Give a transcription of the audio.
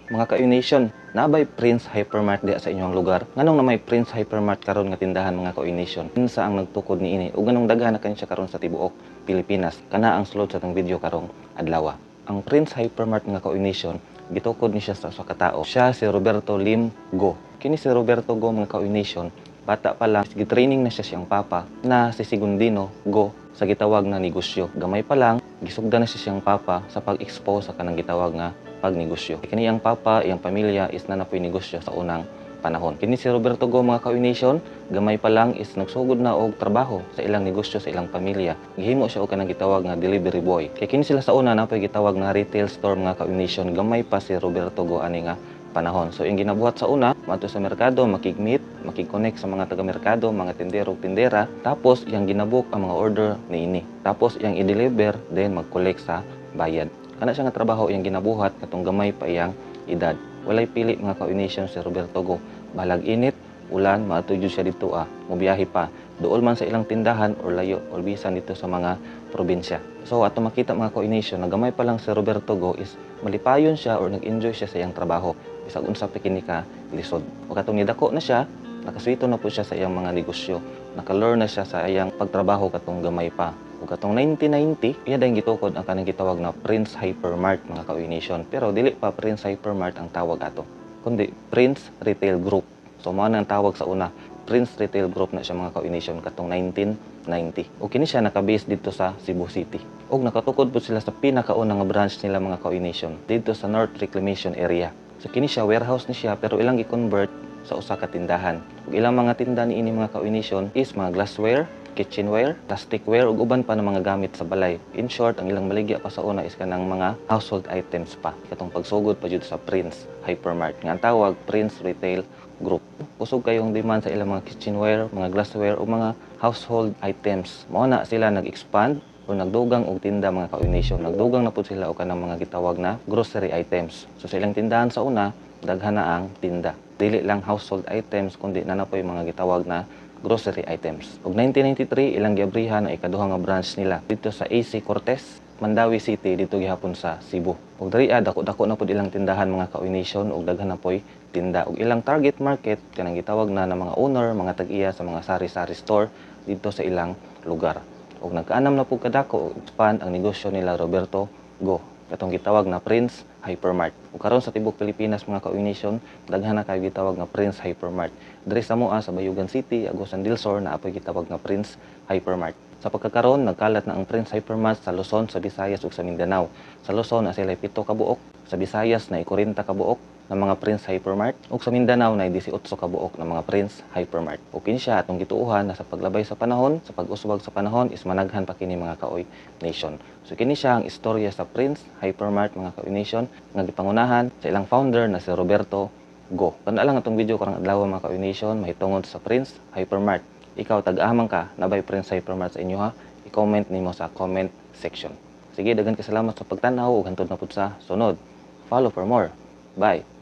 Mga ka-Unation, nabay Prince Hypermart diha sa inyong lugar? Nganong na may Prince Hypermart karon nga tindahan mga ka-Unation? Kinsa ang nagtukod niini ug nganong daghan na kani siya karon sa tibuok Pilipinas? Kana ang sulod sa tong video karong adlaw. Ang Prince Hypermart mga ka-Unation, gitukod ni siya sa usa ka tawo. Siya si Roberto Lim Go. Kini si Roberto Go mga ka-Unation, bata pa lang gitraining na siya siyang papa na si Sigundino Go sa gitawag na negosyo. Gamay pa lang gisugdan na siya siyang papa sa pag-expose sa kanang gitawag nga pagnegosyo. Kini ang papa, iyang pamilya is nanapoy negosyo sa unang panahon. Kini si Roberto Go mga ka-Unation, gamay pa lang is nagsugod na og trabaho sa ilang negosyo sa ilang pamilya. Gihimo siya og kanang gitawag nga delivery boy. Kay kini sila sa una napoy gitawag nga retail store mga ka-Unation, gamay pa si Roberto Go ani nga panahon. So yung ginabuhat sa una, mato sa merkado, makig-meet, makig-connect sa mga taga-merkado, mga tindero, tindera, tapos yung ginabook ang mga order niini. Tapos yung i-deliver, then mag-collect sa bayad. Kana siya nga trabaho yung ginabuhat katong gamay pa iyang edad. Walay pili mga ka-Unation si Roberto Go. Balag init, ulan, maato jud siya dito mobiyahe pa. Duol man sa ilang tindahan or layo or bisan dito sa mga probinsya. So ato makita mga ka-Unation, nagamay pa lang si Roberto Go is malipayon siya or nag-enjoy siya sa iyang trabaho. Bisag unsa pa kini ka lisod. Ug katong nidako na siya, nakaswito na po siya sa iyang mga negosyo. Naka-learn na siya sa iyang pagtrabaho katong gamay pa. Ug katong 1990, iya dayong gitukod ang kanang gitawag na Prince Hypermart mga ka-Unation. Pero dili pa Prince Hypermart ang tawag ato, kundi Prince Retail Group. So mao na ang tawag sa una, Prince Retail Group na siya mga ka-Unation katong 1990. Ug kini siya naka-base dito sa Cebu City. Ug nakatukod po sila sa pinakaunang branch nila mga ka-Unation dito sa North Reclamation area. So kini siya warehouse ni siya pero ilang i-convert sa usa ka tindahan. Ug ilang mga tinda niini mga ka-Unation is mga glassware, kitchenware, plasticware ug uban pa ng mga gamit sa balay. In short, ang ilang baligya pa sa una is kanang mga household items pa. Katong pagsugod pa jud sa Prince Hypermart nga ang tawag Prince Retail Group. Kusog kayong demand sa ilang mga kitchenware, mga glassware ug mga household items. Mao na sila nag-expand o nagdugang og tinda mga ka-Unation. Nagdugang na pud sila og kanang mga gitawag na grocery items. So sa ilang tindahan sa una, daghan na ang tinda. Dili lang household items kundi nanapoy mga gitawag na grocery items. Og 1993 ilang giabrihan ang ikaduha nga branch nila dito sa AC Cortez, Mandawi City dito gihapon sa Cebu. Og diri dako-dako na pud ilang tindahan mga ka-Unation og daghan na poy tinda. Og ilang target market kanang gitawag na ng mga owner, mga tag-iya sa mga sari-sari store dito sa ilang lugar. Og nagkaanam na pud kadako og expand ang negosyo nila Roberto Go, katong gitawag na Prince Hypermart. Ug karon sa tibok Pilipinas mga ka-Unation, daghan na kay gitawag nga Prince Hypermart. Diri sa moa sa Bayugan City, Agusan del Sur na apoy gitawag nga Prince Hypermart. Sa pagkakaroon, nagkalat na ang Prince Hypermart sa Luzon, sa Visayas ug sa Mindanao. Sa Luzon na sila 7 ka buok, sa Visayas na 40 ka buok ng mga Prince Hypermart ug sa Mindanao na 18 ka buok ng mga Prince Hypermart. Ug kini siya atong gituuhan na sa paglabay sa panahon, sa pag-uswag sa panahon is managhan pa kini mga kaoy nation. So kini siya ang istorya sa Prince Hypermart mga kaoy nation nga gipangunahan sa ilang founder na si Roberto Go. Kana lang atong video karong adlaw mga kaoy nation mahitungod sa Prince Hypermart. Ikaw tag-amang ka nabay Prince Hypermart sa inyo ha? I-comment nimo sa comment section. Sige, daghan ka salamat sa pagtanaw ug hantod na pud sa sunod. Follow for more. Bye.